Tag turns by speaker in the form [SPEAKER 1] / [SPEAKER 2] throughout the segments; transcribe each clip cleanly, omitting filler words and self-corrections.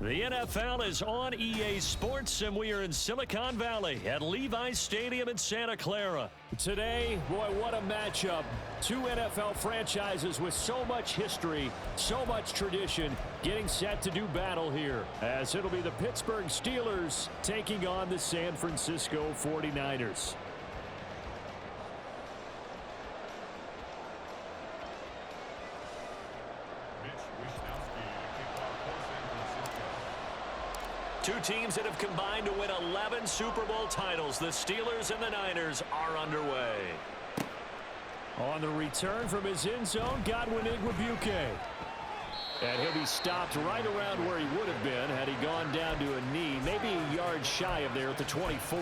[SPEAKER 1] The NFL is on EA Sports, and we are in Silicon Valley at Levi's Stadium in Santa Clara.
[SPEAKER 2] Today, boy, what a matchup. Two NFL franchises with so much history, so much tradition, getting set to do battle here, as it'll be the Pittsburgh Steelers taking on the San Francisco 49ers.
[SPEAKER 1] Two teams that have combined to win 11 Super Bowl titles. The Steelers and the Niners are underway.
[SPEAKER 2] On the return from his end zone, Godwin Igwebuike. And he'll be stopped right around where he would have been had he gone down to a knee, maybe a yard shy of there at the 24.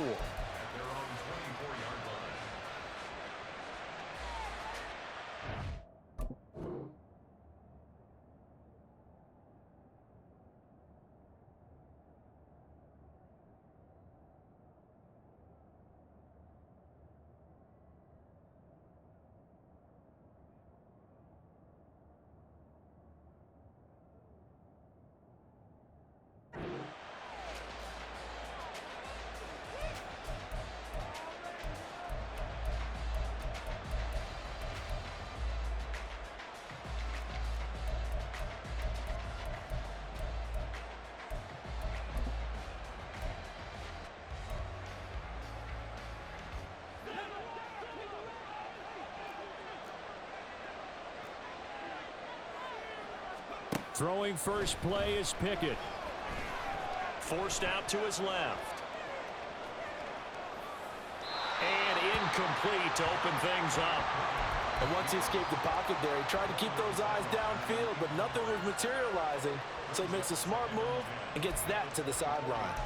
[SPEAKER 2] Throwing first play is Pickett.
[SPEAKER 1] Forced out to his left. And incomplete to open things up.
[SPEAKER 3] And once he escaped the pocket there, he tried to keep those eyes downfield, but nothing was materializing. So he makes a smart move and gets that to the sideline.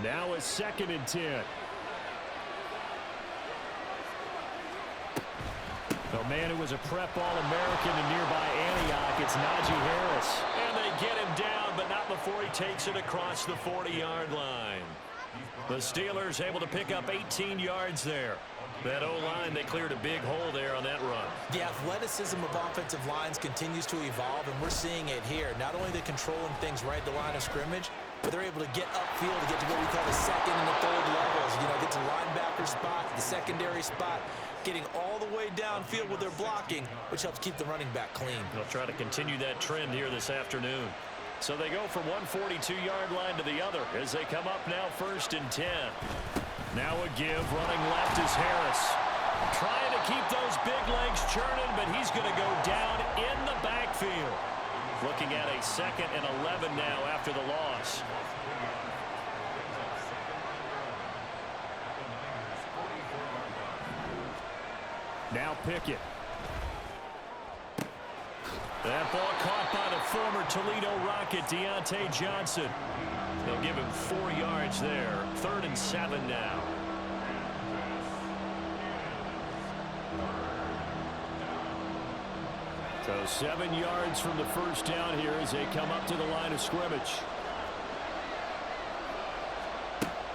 [SPEAKER 2] Now a 2nd and 10. The man who was a prep All-American in nearby Antioch, it's Najee Harris.
[SPEAKER 1] And they get him down, but not before he takes it across the 40-yard line. The Steelers able to pick up 18 yards there. That O-line, they cleared a big hole there on that run.
[SPEAKER 4] The athleticism of offensive lines continues to evolve, and we're seeing it here. Not only are they controlling things right at the line of scrimmage, but they're able to get upfield to get to what we call the second and the third levels. You know, get to linebacker spot, the secondary spot, getting all the way downfield with their blocking, which helps keep the running back clean.
[SPEAKER 1] They'll try to continue that trend here this afternoon. So they go from one 42-yard line to the other as they come up now 1st and 10. Now a give, running left is Harris. Trying to keep those big legs churning, but he's going to go down in the backfield. Looking at a 2nd and 11 now after the loss.
[SPEAKER 2] Now Pickett.
[SPEAKER 1] That ball caught by the former Toledo Rocket, Deontay Johnson. They'll give him 4 yards there. 3rd and 7 now.
[SPEAKER 2] So 7 yards from the first down here as they come up to the line of scrimmage.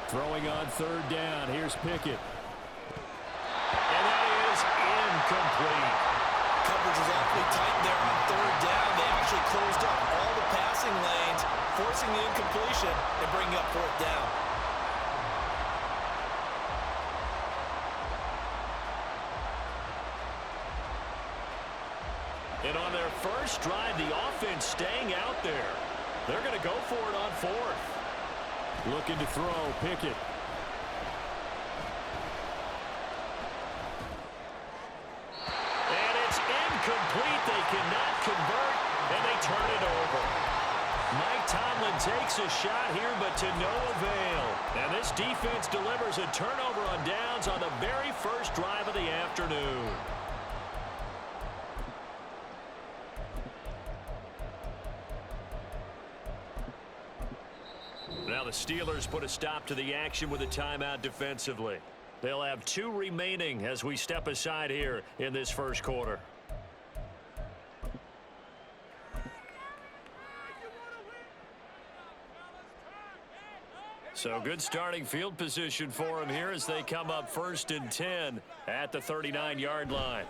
[SPEAKER 2] Throwing on 3rd down. Here's Pickett.
[SPEAKER 1] And that is incomplete.
[SPEAKER 4] Coverage was awfully tight there on 3rd down. They actually closed up all the passing lanes, forcing the incompletion and bringing up 4th down.
[SPEAKER 1] And on their first drive, the offense staying out there. They're going to go for it on 4th.
[SPEAKER 2] Looking to throw, Pickett.
[SPEAKER 1] And it's incomplete. They cannot convert, and they turn it over. Mike Tomlin takes a shot here, but to no avail. And this defense delivers a turnover on downs on the very first drive of the afternoon. Now the Steelers put a stop to the action with a timeout defensively. They'll have 2 remaining as we step aside here in this first quarter. So good starting field position for them here as they come up 1st and 10 at the 39-yard line.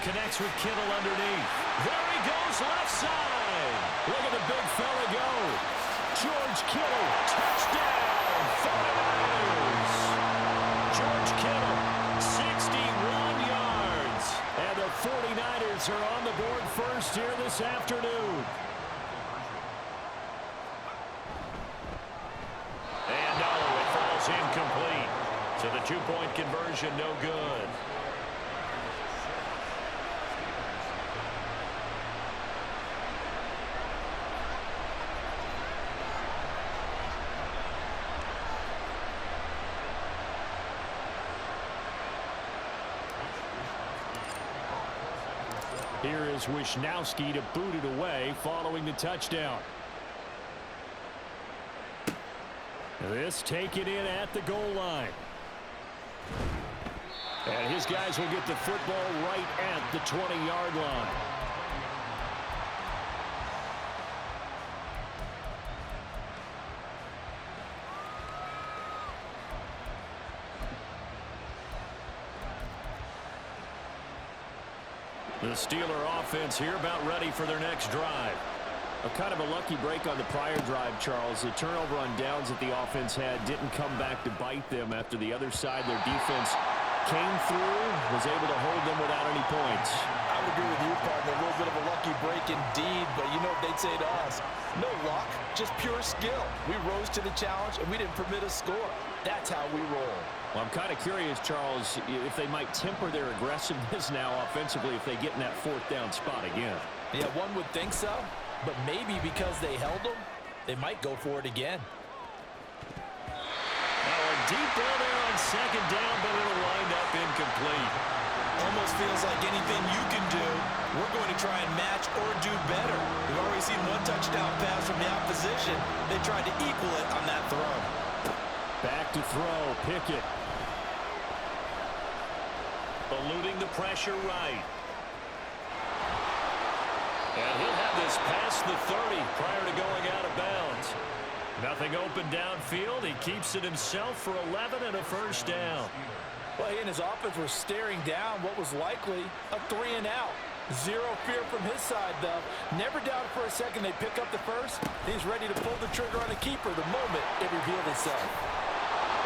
[SPEAKER 1] connects with Kittle underneath. There he goes, left side.
[SPEAKER 2] Look at the big fella go. George Kittle, touchdown, 49ers. George Kittle, 61 yards. And the 49ers are on the board first here this afternoon.
[SPEAKER 1] And no, it falls incomplete. So the two-point conversion no good.
[SPEAKER 2] Here is Wisnowski to boot it away following the touchdown. This taken in at the goal line. And his guys will get the football right at the 20-yard line.
[SPEAKER 1] The Steeler offense here about ready for their next drive.
[SPEAKER 2] A kind of a lucky break on the prior drive, Charles. The turnover on downs that the offense had didn't come back to bite them after the other side. Their defense came through, was able to hold them without any points.
[SPEAKER 3] I would agree with you, partner. A little bit of a lucky break indeed, but you know what they'd say to us? No luck, just pure skill. We rose to the challenge, and we didn't permit a score. That's how we roll.
[SPEAKER 2] Well, I'm kind of curious, Charles, if they might temper their aggressiveness now offensively if they get in that fourth down spot again.
[SPEAKER 3] Yeah, one would think so, but maybe because they held them, they might go for it again.
[SPEAKER 1] Now a deep ball there on second down, but it'll wind up incomplete.
[SPEAKER 4] Almost feels like anything you can do, we're going to try and match or do better. We've already seen one touchdown pass from the opposition. They tried to equal it on that throw.
[SPEAKER 2] Back to throw, Pickett.
[SPEAKER 1] Eluding the pressure right. And he'll have this past the 30 prior to going out of bounds. Nothing open downfield. He keeps it himself for 11 and a first down.
[SPEAKER 3] Well, he and his offense were staring down what was likely a 3-and-out. Zero fear from his side, though. Never doubted for a second they pick up the first. He's ready to pull the trigger on a keeper the moment it revealed itself.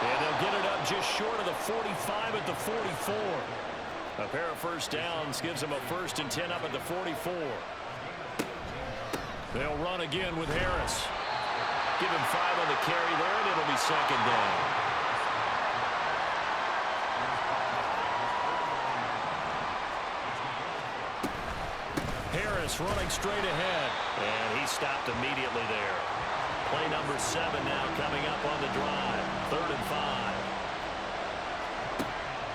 [SPEAKER 1] And they'll get it up just short of the 45 at the 44. A pair of first downs gives them a 1st and 10 up at the 44. They'll run again with Harris. Give him 5 on the carry there, and it'll be second down. Harris running straight ahead, and he stopped immediately there. Play number 7 now coming up on the drive. 3rd and 5.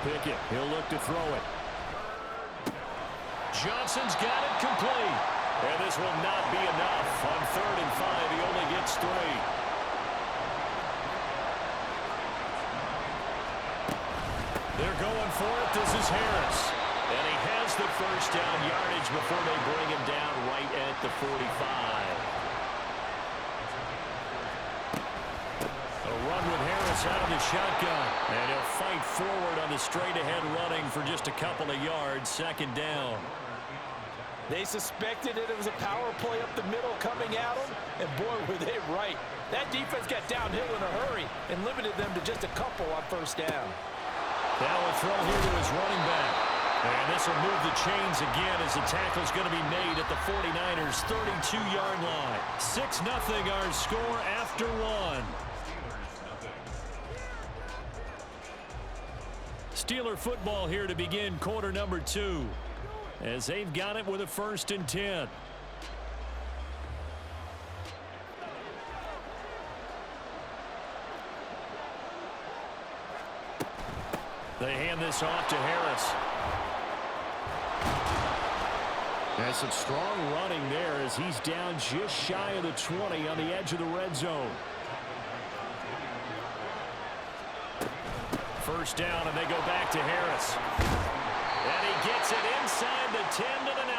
[SPEAKER 2] Pickett, he'll look to throw it.
[SPEAKER 1] Johnson's got it complete. And this will not be enough. On 3rd and 5, he only gets 3. They're going for it. This is Harris. And he has the first down yardage before they bring him down right at the 45. Run with Harris out of the shotgun. And he'll fight forward on the straight-ahead running for just a couple of yards. Second down.
[SPEAKER 3] They suspected it was a power play up the middle coming at them, and boy, were they right. That defense got downhill in a hurry and limited them to just a couple on first down.
[SPEAKER 1] Now a throw here to his running back. And this will move the chains again as the tackle's going to be made at the 49ers' 32-yard line. 6-0 our score after 1. Steeler football here to begin quarter number 2. As they've got it with a 1st and 10. They hand this off to Harris.
[SPEAKER 2] That's some strong running there as he's down just shy of the 20 on the edge of the red zone.
[SPEAKER 1] First down, and they go back to Harris. And he gets it inside the 10 to the 9.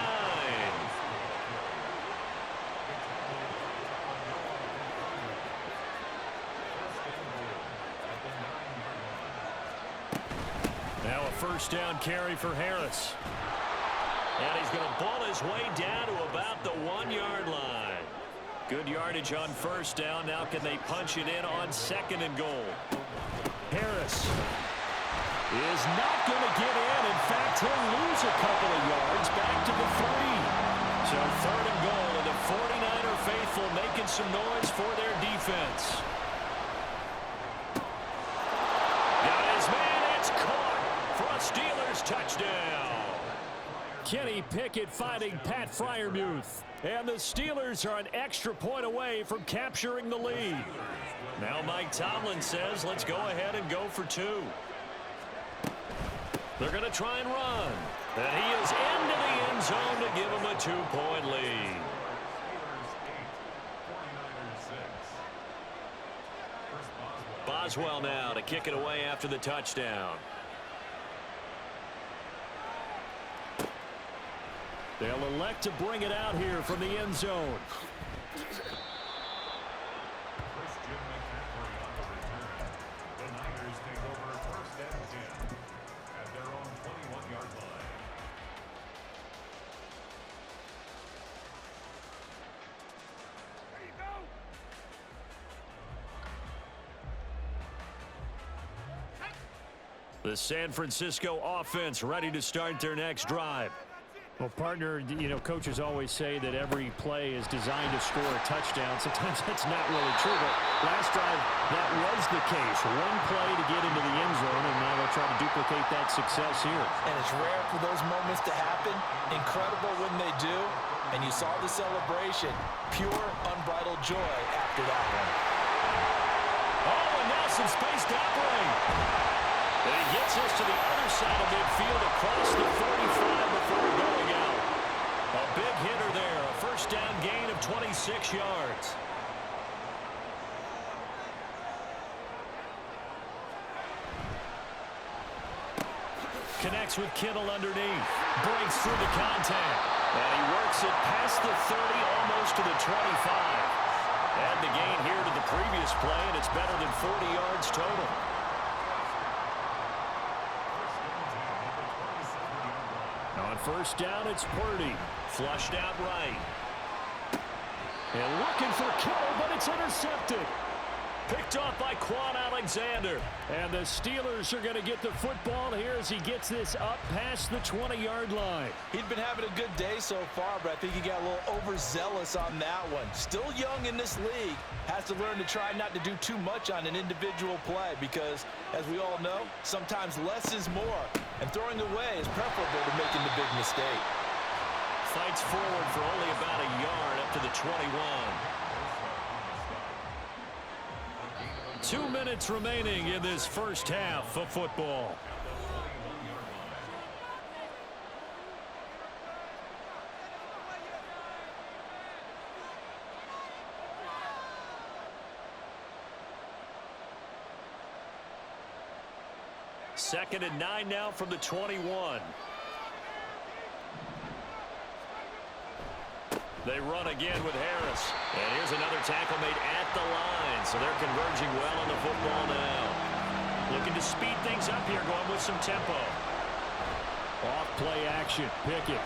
[SPEAKER 1] Now a first down carry for Harris. And he's going to pull his way down to about the 1-yard line. Good yardage on first down. Now can they punch it in on 2nd and goal?
[SPEAKER 2] Harris is not going to get in. In fact, he'll lose a couple of yards back to the 3.
[SPEAKER 1] So 3rd and goal, and the 49er faithful making some noise for their defense. Got his man. It's caught for a Steelers touchdown.
[SPEAKER 2] Kenny Pickett finding Pat Freiermuth. And the Steelers are an extra point away from capturing the lead.
[SPEAKER 1] Now Mike Tomlin says, let's go ahead and go for 2. They're going to try and run. And he is into the end zone to give him a 2-point lead. Boswell now to kick it away after the touchdown.
[SPEAKER 2] They'll elect to bring it out here from the end zone.
[SPEAKER 1] The San Francisco offense ready to start their next drive.
[SPEAKER 2] Well, partner, you know, coaches always say that every play is designed to score a touchdown. Sometimes that's not really true, but last drive, that was the case. One play to get into the end zone, and now they'll try to duplicate that success here.
[SPEAKER 4] And it's rare for those moments to happen. Incredible when they do. And you saw the celebration. Pure, unbridled joy after that one.
[SPEAKER 1] Oh, and now some space to operate. And he gets us to the other side of midfield across the 45 before going out. A big hitter there. A first down gain of 26 yards. Connects with Kittle underneath. Breaks through the contact. And he works it past the 30, almost to the 25. Add the gain here to the previous play, and it's better than 40 yards total.
[SPEAKER 2] On first down, it's Purdy.
[SPEAKER 1] Flushed out right.
[SPEAKER 2] And looking for Kittle, but it's intercepted.
[SPEAKER 1] Picked off by Quan Alexander.
[SPEAKER 2] And the Steelers are going to get the football here as he gets this up past the 20-yard line.
[SPEAKER 4] He'd been having a good day so far, but I think he got a little overzealous on that one. Still young in this league. Has to learn to try not to do too much on an individual play because, as we all know, sometimes less is more. And throwing away is preferable to making the big mistake.
[SPEAKER 1] Fights forward for only about a yard up to the 21.
[SPEAKER 2] 2 minutes remaining in this first half of football.
[SPEAKER 1] Second and 9 now from the 21. They run again with Harris. And here's another tackle made at the line. So they're converging well on the football now. Looking to speed things up here, going with some tempo.
[SPEAKER 2] Off play action. Pickett.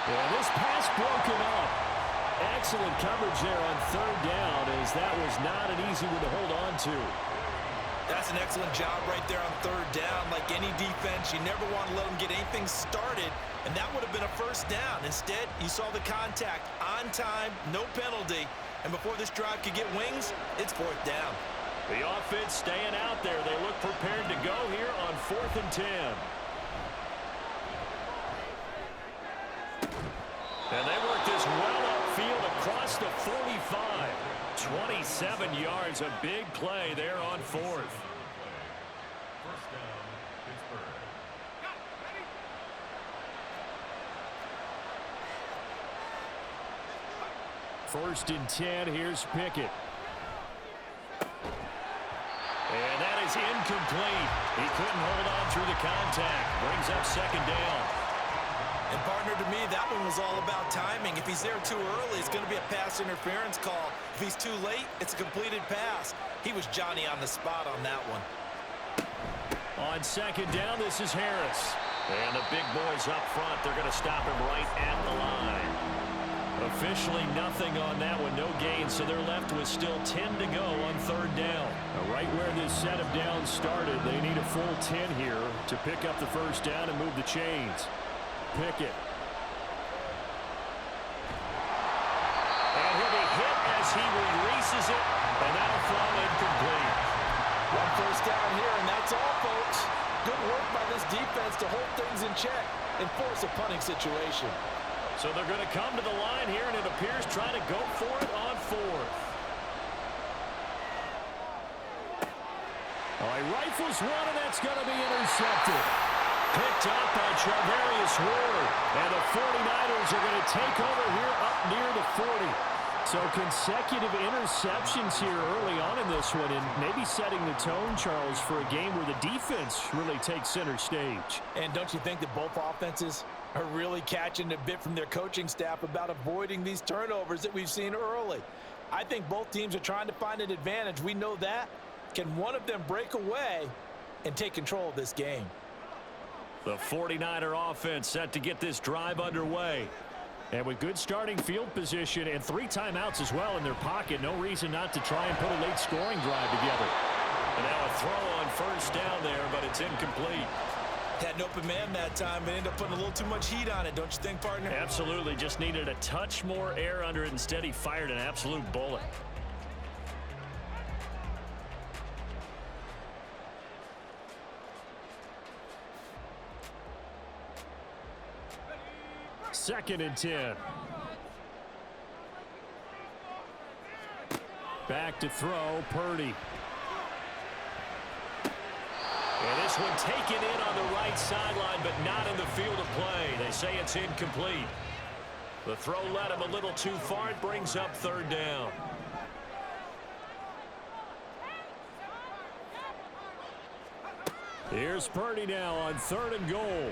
[SPEAKER 2] And this pass broken up. Excellent coverage there on third down, as that was not an easy one to hold on to.
[SPEAKER 4] That's an excellent job right there on third down. Like any defense, you never want to let them get anything started, and that would have been a first down. Instead, you saw the contact on time, no penalty, and before this drive could get wings, it's fourth down.
[SPEAKER 1] The offense staying out there. They look prepared to go here on 4th and 10. And they work this well upfield across the 45. 27 yards, a big play there on 4th.
[SPEAKER 2] First and 10, here's Pickett.
[SPEAKER 1] And that is incomplete. He couldn't hold on through the contact. Brings up second down.
[SPEAKER 4] And partner, to me, that one was all about timing. If he's there too early, it's going to be a pass interference call. If he's too late, it's a completed pass. He was Johnny on the spot on that one.
[SPEAKER 2] On second down, this is Harris.
[SPEAKER 1] And the big boys up front, they're going to stop him right at the line. Officially nothing on that one, no gain, so they're left with still 10 to go on third down.
[SPEAKER 2] Right where this set of downs started, they need a full 10 here to pick up the first down and move the chains. Pickett.
[SPEAKER 1] And he'll be hit as he releases it, and that'll fall incomplete.
[SPEAKER 3] One first down here, and that's all, folks. Good work by this defense to hold things in check and force a punting situation.
[SPEAKER 1] So they're going to come to the line here, and it appears trying to go for it on fourth.
[SPEAKER 2] All right, rifles one, and that's going to be intercepted.
[SPEAKER 1] Picked up by Charvarius Ward. And the 49ers are going to take over here up near the 40.
[SPEAKER 2] So consecutive interceptions here early on in this one, and maybe setting the tone, Charles, for a game where the defense really takes center stage.
[SPEAKER 3] And don't you think that both offenses are really catching a bit from their coaching staff about avoiding these turnovers that we've seen early? I think both teams are trying to find an advantage. We know that. Can one of them break away and take control of this game?
[SPEAKER 1] The 49er offense set to get this drive underway.
[SPEAKER 2] And with good starting field position and 3 timeouts as well in their pocket, no reason not to try and put a late scoring drive together.
[SPEAKER 1] And now a throw on first down there, but it's incomplete.
[SPEAKER 4] Had an open man that time, but ended up putting a little too much heat on it, don't you think, partner?
[SPEAKER 1] Absolutely, just needed a touch more air under it. Instead, he fired an absolute bullet.
[SPEAKER 2] Second and 10. Back to throw, Purdy.
[SPEAKER 1] And this one taken in on the right sideline, but not in the field of play. They say it's incomplete. The throw led him a little too far. It brings up third down.
[SPEAKER 2] Here's Purdy now on 3rd and goal.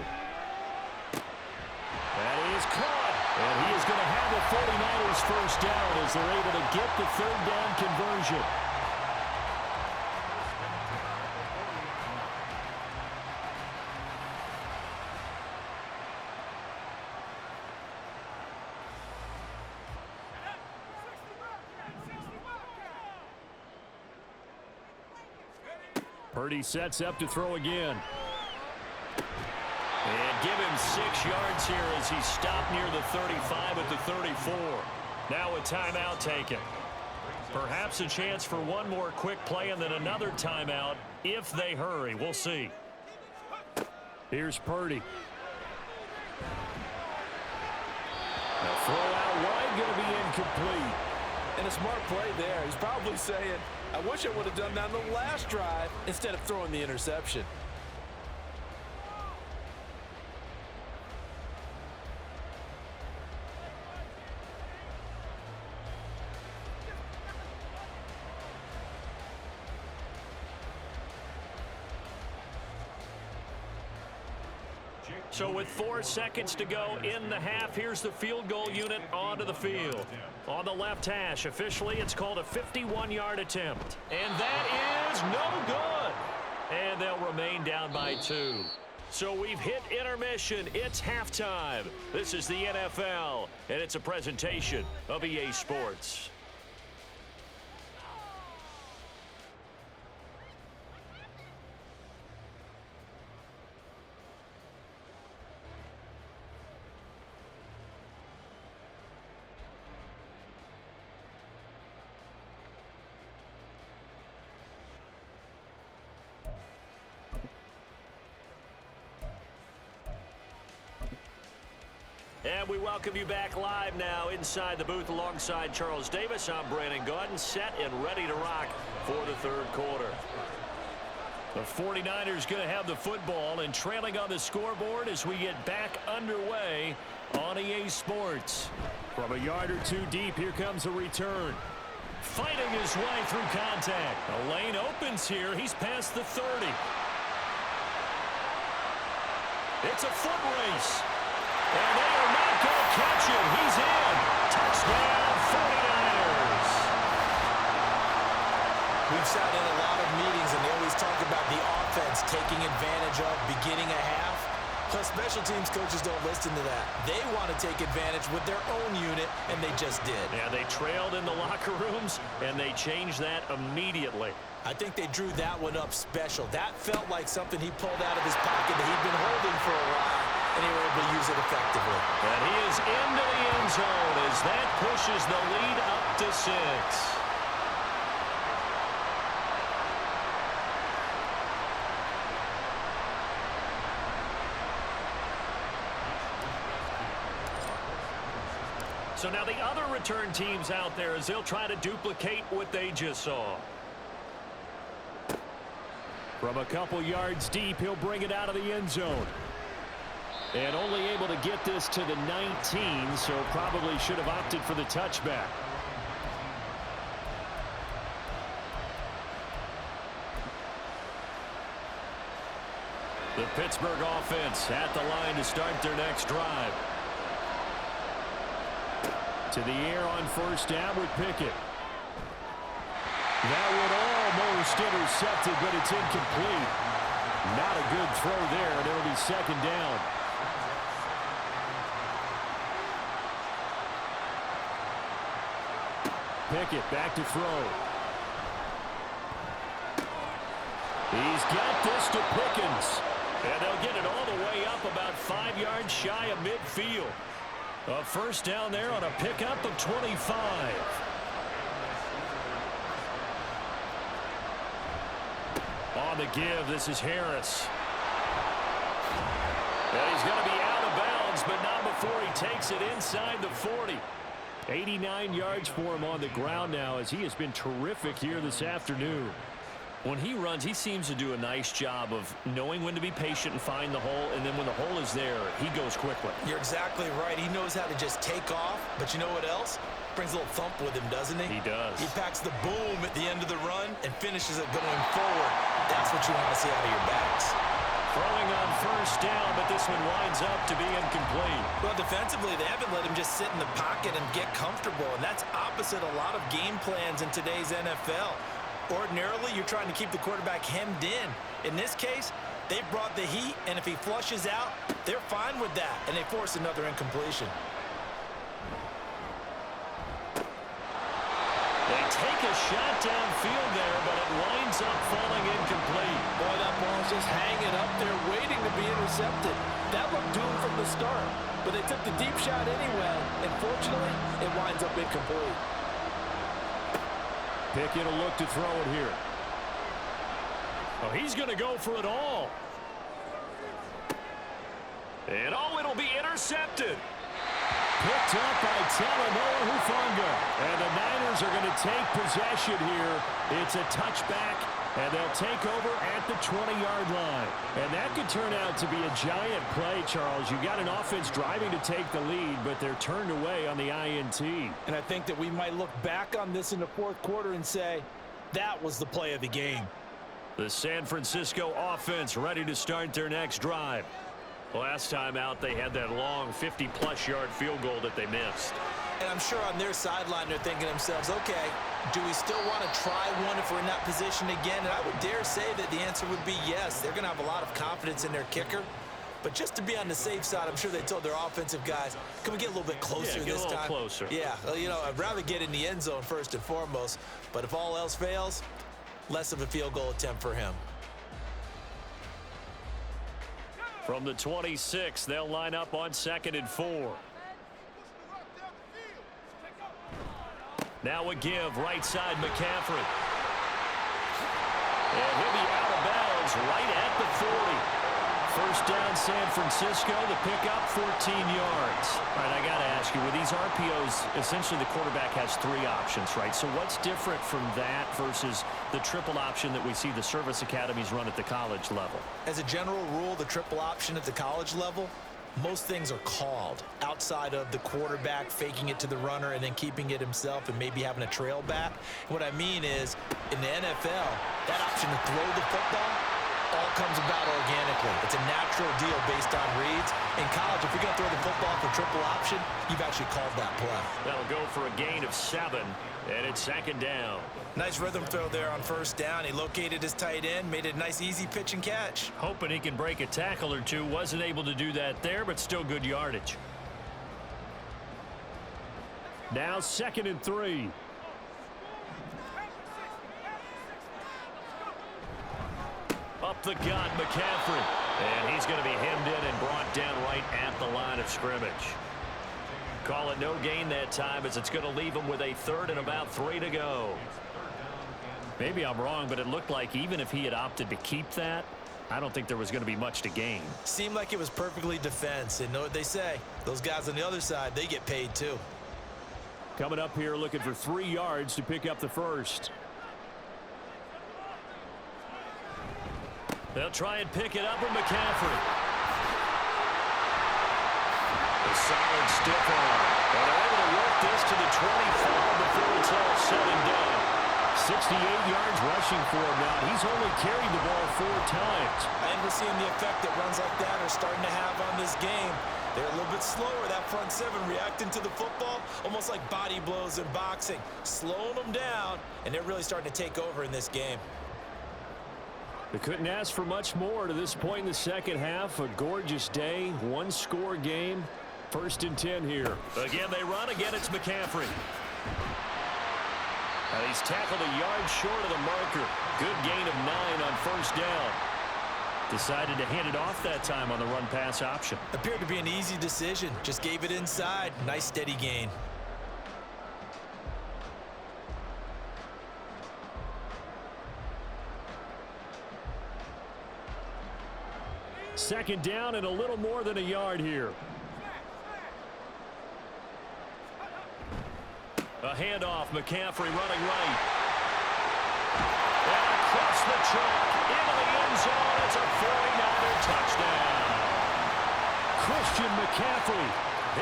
[SPEAKER 2] That is caught. And he is going to have the 49ers first down as they're able to get the third down conversion. Purdy sets up to throw again.
[SPEAKER 1] And give him 6 yards here as he stopped near the 35 at the 34. Now a timeout taken. Perhaps a chance for one more quick play and then another timeout if they hurry. We'll see.
[SPEAKER 2] Here's Purdy. The throw out wide going to be incomplete.
[SPEAKER 3] And a smart play there. He's probably saying, I wish I would have done that on the last drive instead of throwing the interception.
[SPEAKER 1] So with 4 seconds to go in the half, here's the field goal unit onto the field. On the left hash, officially it's called a 51-yard attempt. And that is no good. And they'll remain down by 2. So we've hit intermission. It's halftime. This is the NFL, and it's a presentation of EA Sports. And we welcome you back live now inside the booth alongside Charles Davis. I'm Brandon Gaudin, set and ready to rock for the third quarter. The 49ers going to have the football and trailing on the scoreboard as we get back underway on EA Sports.
[SPEAKER 2] From a yard or 2 deep, here comes a return.
[SPEAKER 1] Fighting his way through contact. The lane opens here. He's past the 30. It's a foot race. And they are not going to catch him. He's in. Touchdown, 49ers.
[SPEAKER 4] We've sat in a lot of meetings, and they always talk about the offense taking advantage of beginning a half. Plus, special teams coaches don't listen to that. They want to take advantage with their own unit, and they just did.
[SPEAKER 1] Yeah, they trailed in the locker rooms, and they changed that immediately.
[SPEAKER 4] I think they drew that one up special. That felt like something he pulled out of his pocket that he'd been holding for a while, and they were able to use it effectively.
[SPEAKER 1] And he is into the end zone as that pushes the lead up to 6. So now the other return teams out there as they'll try to duplicate what they just saw.
[SPEAKER 2] From a couple yards deep, he'll bring it out of the end zone. And only able to get this to the 19, so probably should have opted for the touchback. The Pittsburgh offense at the line to start their next drive. To the air on first down with Pickett. That would almost intercepted, but it's incomplete. Not a good throw there, and it'll be second down. Pickett back to throw. He's got this to Pickens. And they'll get it all the way up about 5 yards shy of midfield. A first down there on a pickup of 25. On the give, this is Harris. And he's going to be out of bounds, but not before he takes it inside the 40. 89 yards for him on the ground now as he has been terrific here this afternoon.
[SPEAKER 1] When he runs, he seems to do a nice job of knowing when to be patient and find the hole, and then when the hole is there, he goes quickly.
[SPEAKER 4] You're exactly right. He knows how to just take off, but you know what else? Brings a little thump with him, doesn't he?
[SPEAKER 1] He does.
[SPEAKER 4] He packs the boom at the end of the run and finishes it going forward. That's what you want to see out of your backs.
[SPEAKER 1] Throwing on first down, but this one winds up to be incomplete.
[SPEAKER 3] Well, defensively, they haven't let him just sit in the pocket and get comfortable, and that's opposite a lot of game plans in today's NFL. Ordinarily, you're trying to keep the quarterback hemmed in. In this case, they brought the heat, and if he flushes out, they're fine with that, and they force another incompletion.
[SPEAKER 1] They take a shot downfield there, but it winds up falling incomplete.
[SPEAKER 3] Boy, that ball's just hanging up there waiting to be intercepted. That looked doomed from the start, but they took the deep shot anyway, and fortunately, it winds up incomplete.
[SPEAKER 2] Pickett will look to throw it here.
[SPEAKER 1] Oh, he's going to go for it all. And it'll be intercepted.
[SPEAKER 2] Picked up by Talanoa Hufanga. And the Niners are going to take possession here. It's a touchback, and they'll take over at the 20-yard line. And that could turn out to be a giant play, Charles. You got an offense driving to take the lead, but they're turned away on the INT.
[SPEAKER 3] And I think that we might look back on this in the fourth quarter and say, that was the play of the game.
[SPEAKER 1] The San Francisco offense ready to start their next drive. Last time out, they had that long 50-plus yard field goal that they missed.
[SPEAKER 4] And I'm sure on their sideline they're thinking to themselves, okay, do we still want to try one if we're in that position again? And I would dare say that the answer would be yes. They're going to have a lot of confidence in their kicker. But just to be on the safe side, I'm sure they told their offensive guys, can we get a little bit closer this time?
[SPEAKER 1] Get a little closer.
[SPEAKER 4] Yeah, well, you know, I'd rather get in the end zone first and foremost. But if all else fails, less of a field goal attempt for him.
[SPEAKER 1] From the 26, they'll line up on 2nd and 4. Now a give, right side McCaffrey. And he'll be out of bounds right at the 40. First down San Francisco, the pickup 14 yards. All right, I got to ask you, with these RPOs, essentially the quarterback has 3 options, right? So what's different from that versus the triple option that we see the service academies run at the college level?
[SPEAKER 4] As a general rule, the triple option at the college level, most things are called outside of the quarterback faking it to the runner and then keeping it himself and maybe having a trail back. What I mean is, in the NFL, that option to throw the football, all comes about organically. It's a natural deal based on reads. In college, if you're going to throw the football for triple option, you've actually called that play.
[SPEAKER 1] That'll go for a gain of 7, and it's 2nd down.
[SPEAKER 4] Nice rhythm throw there on 1st down. He located his tight end, made it a nice, easy pitch and catch.
[SPEAKER 1] Hoping he can break a tackle or two. Wasn't able to do that there, but still good yardage.
[SPEAKER 2] Now 2nd and 3.
[SPEAKER 1] Up the gut, McCaffrey. And he's going to be hemmed in and brought down right at the line of scrimmage. Call it no gain that time, as it's going to leave him with a 3rd and about 3 to go. Maybe I'm wrong, but it looked like even if he had opted to keep that, I don't think there was going to be much to gain.
[SPEAKER 4] Seemed like it was perfectly defense. And know what they say? Those guys on the other side, they get paid too.
[SPEAKER 2] Coming up here looking for 3 yards to pick up the 1st.
[SPEAKER 1] They'll try and pick it up with McCaffrey. A solid stiff arm. And they're able to work this to the 25 before it's all said and done.
[SPEAKER 2] 68 yards rushing for him now. He's only carried the ball 4 times.
[SPEAKER 4] And we're seeing the effect that runs like that are starting to have on this game. They're a little bit slower, that front 7, reacting to the football, almost like body blows in boxing, slowing them down, and they're really starting to take over in this game.
[SPEAKER 2] They couldn't ask for much more to this point in the 2nd half. A gorgeous day, 1-score game. 1st and 10 here.
[SPEAKER 1] Again, they run. Again, it's McCaffrey. He's tackled a yard short of the marker. Good gain of 9 on 1st down. Decided to hand it off that time on the run-pass option.
[SPEAKER 4] Appeared to be an easy decision. Just gave it inside. Nice, steady gain.
[SPEAKER 2] Second down and a little more than a yard here.
[SPEAKER 1] A handoff, McCaffrey running right. And across the track, into the end zone, it's a 49er touchdown.
[SPEAKER 2] Christian McCaffrey.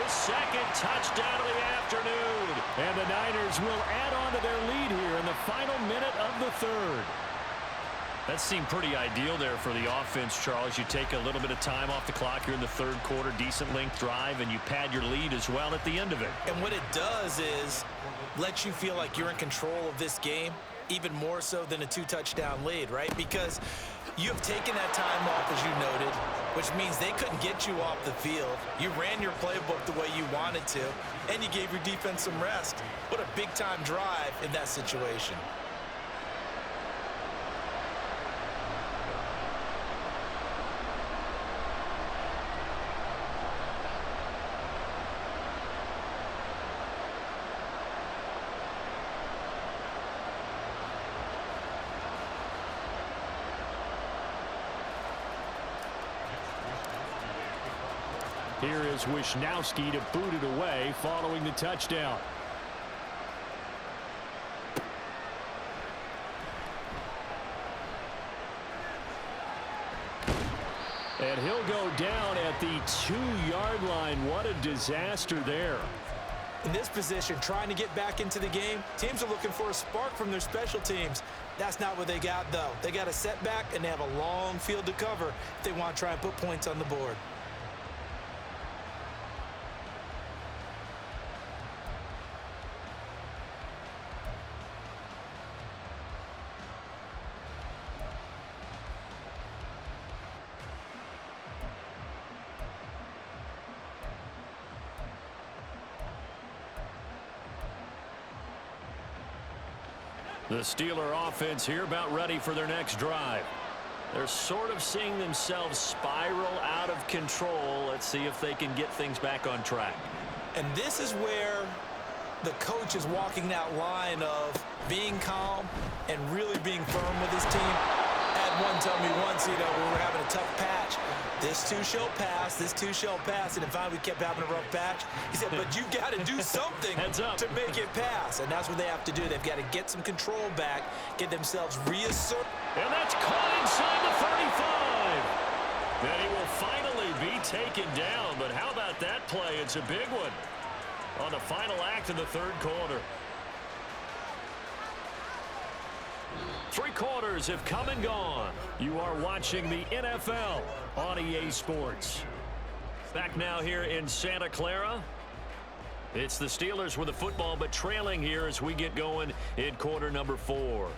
[SPEAKER 1] His 2nd touchdown of the afternoon.
[SPEAKER 2] And the Niners will add on to their lead here in the final minute of the 3rd.
[SPEAKER 1] That seemed pretty ideal there for the offense, Charles. You take a little bit of time off the clock here in the 3rd quarter, decent length drive, and you pad your lead as well at the end of it.
[SPEAKER 4] And what it does is let you feel like you're in control of this game, even more so than a 2-touchdown lead, right? Because you have taken that time off, as you noted, which means they couldn't get you off the field. You ran your playbook the way you wanted to, and you gave your defense some rest. What a big-time drive in that situation.
[SPEAKER 2] Here is Wisnowski to boot it away following the touchdown. And he'll go down at the 2-yard line. What a disaster there.
[SPEAKER 4] In this position, trying to get back into the game, teams are looking for a spark from their special teams. That's not what they got, though. They got a setback, and they have a long field to cover if they want to try and put points on the board.
[SPEAKER 1] The Steeler offense here about ready for their next drive. They're sort of seeing themselves spiral out of control. Let's see if they can get things back on track.
[SPEAKER 4] And this is where the coach is walking that line of being calm and really being firm with his team. I had one tell me once, when we were having a tough patch, this too shall pass, this too shall pass. And if we kept having a rough patch, he said, but you got to do something to make it pass. And that's what they have to do. They've got to get some control back, get themselves reasserted.
[SPEAKER 1] And that's caught inside the 35. Then he will finally be taken down. But how about that play? It's a big one on the final act of the 3rd quarter. Three quarters have come and gone.
[SPEAKER 2] You are watching the NFL on EA Sports.
[SPEAKER 1] Back now here in Santa Clara. It's the Steelers with the football, but trailing here as we get going in quarter number 4.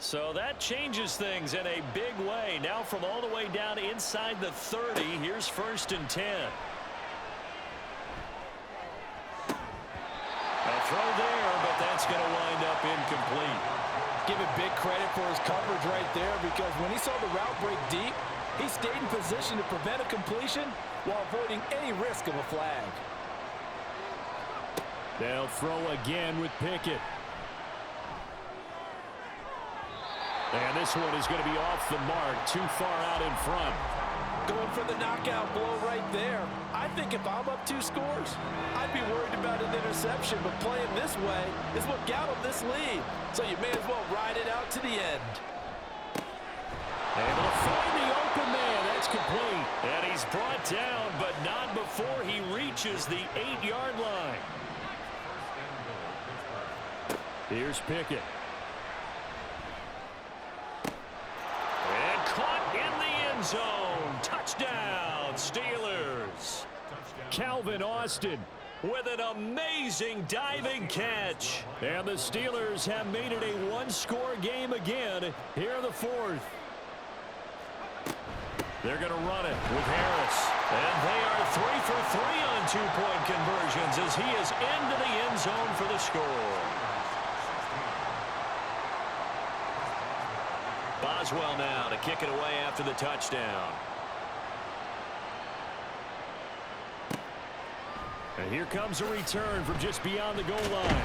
[SPEAKER 1] So that changes things in a big way. Now from all the way down inside the 30, here's 1st and 10. A throw there, but that's going to wind up incomplete.
[SPEAKER 3] Give it big credit for his coverage right there, because when he saw the route break deep, he stayed in position to prevent a completion while avoiding any risk of a flag.
[SPEAKER 2] They'll throw again with Pickett. And this one is going to be off the mark, too far out in front.
[SPEAKER 3] Going for the knockout blow right there. I think if I'm up 2 scores, I'd be worried about an interception, but playing this way is what got him this lead. So you may as well ride it out to the end.
[SPEAKER 2] Able to find the open man. That's complete.
[SPEAKER 1] And he's brought down, but not before he reaches the 8-yard line.
[SPEAKER 2] Here's Pickett.
[SPEAKER 1] Zone. Touchdown, Steelers.
[SPEAKER 2] Calvin Austin
[SPEAKER 1] with an amazing diving catch.
[SPEAKER 2] And the Steelers have made it a 1-score game again here in the 4th.
[SPEAKER 1] They're going to run it with Harris. And they are 3 for 3 on 2-point conversions as he is into the end zone for the score. Boswell now to kick it away after the touchdown.
[SPEAKER 2] And here comes a return from just beyond the goal line.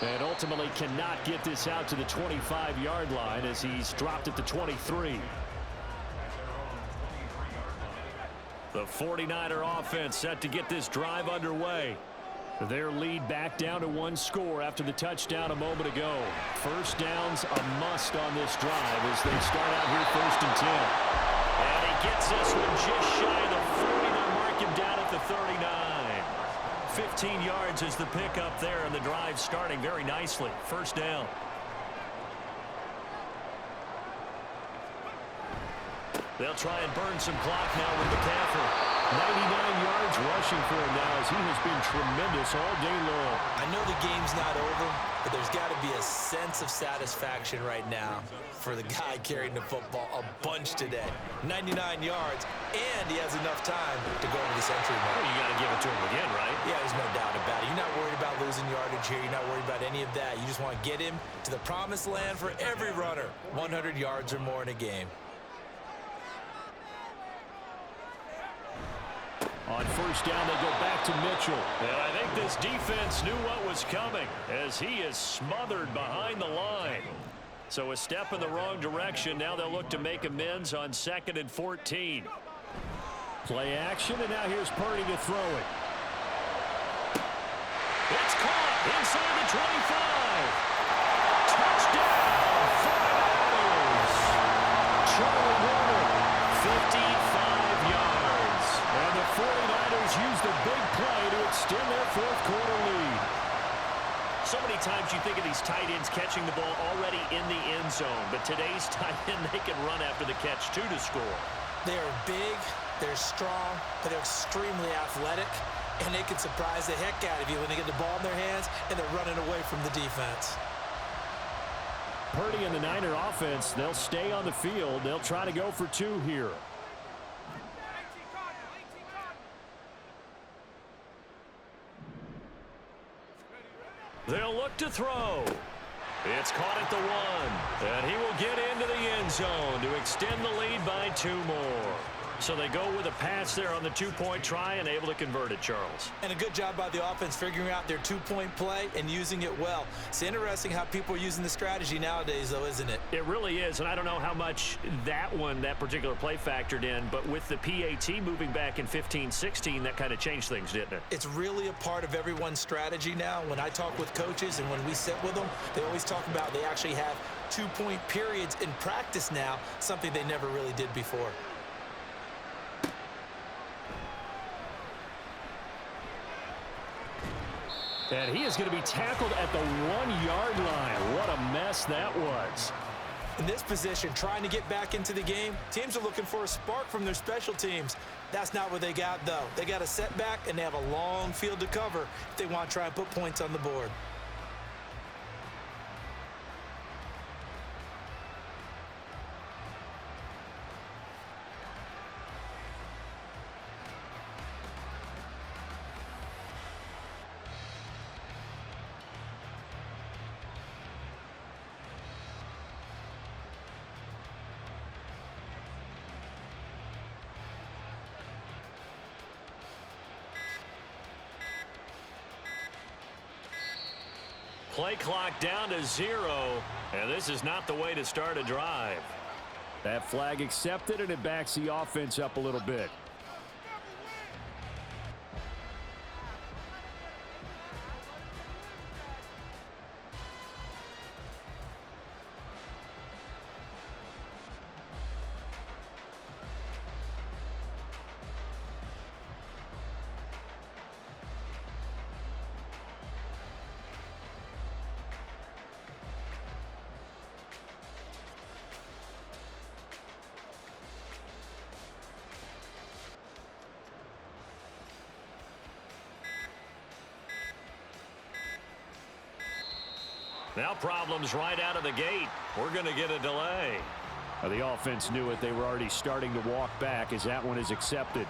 [SPEAKER 2] And ultimately cannot get this out to the 25-yard line as he's dropped at the 23. The 49er offense set to get this drive underway. Their lead back down to 1 score after the touchdown a moment ago. First down's a must on this drive as they start out here 1st and 10.
[SPEAKER 1] And he gets this one just shy of the 40. They'll mark him down at the 39. 15 yards is the pickup there, and the drive starting very nicely. First down. They'll try and burn some clock now with McCaffrey.
[SPEAKER 2] 99 yards rushing for him now as he has been tremendous all day long.
[SPEAKER 4] I know the game's not over, but there's got to be a sense of satisfaction right now for the guy carrying the football a bunch today. 99 yards, and he has enough time to go into the century mark.
[SPEAKER 1] Well, you got to give it to him again, right?
[SPEAKER 4] Yeah, there's no doubt about it. You're not worried about losing yardage here. You're not worried about any of that. You just want to get him to the promised land for every runner. 100 yards or more in a game.
[SPEAKER 2] On first down, they go back to Mitchell.
[SPEAKER 1] And I think this defense knew what was coming as he is smothered behind the line. So a step in the wrong direction. Now they'll look to make amends on 2nd and 14.
[SPEAKER 2] Play action, and now here's Purdy to throw it.
[SPEAKER 1] It's caught inside the 25. Touchdown, 49ers.
[SPEAKER 2] Charlie Warner.
[SPEAKER 1] 55 yards.
[SPEAKER 2] And the 49ers use the big play to extend their 4th quarter lead.
[SPEAKER 1] So many times you think of these tight ends catching the ball already in the end zone, but today's tight end, they can run after the catch, too, to score.
[SPEAKER 4] They are big, they're strong, but they're extremely athletic, and they can surprise the heck out of you when they get the ball in their hands and they're running away from the defense.
[SPEAKER 2] Purdy and the Niner offense, they'll stay on the field. They'll try to go for 2 here.
[SPEAKER 1] They'll look to throw. It's caught at the 1. And he will get into the end zone to extend the lead by 2 more. So they go with a pass there on the two-point try and able to convert it, Charles.
[SPEAKER 4] And a good job by the offense figuring out their two-point play and using it well. It's interesting how people are using the strategy nowadays, though, isn't it?
[SPEAKER 1] It really is, and I don't know how much that particular play factored in, but with the PAT moving back in 15-16, that kind of changed things, didn't it?
[SPEAKER 4] It's really a part of everyone's strategy now. When I talk with coaches and when we sit with them, they always talk about they actually have two-point periods in practice now, something they never really did before.
[SPEAKER 2] And he is going to be tackled at the 1-yard line. What a mess that was.
[SPEAKER 4] In this position, trying to get back into the game, teams are looking for a spark from their special teams. That's not what they got, though. They got a setback, and they have a long field to cover if they want to try and put points on the board.
[SPEAKER 1] Play clock down to 0, and this is not the way to start a drive.
[SPEAKER 2] That flag accepted, and it backs the offense up a little bit.
[SPEAKER 1] Now problems right out of the gate. We're going to get a delay.
[SPEAKER 2] The offense knew it. They were already starting to walk back as that one is accepted.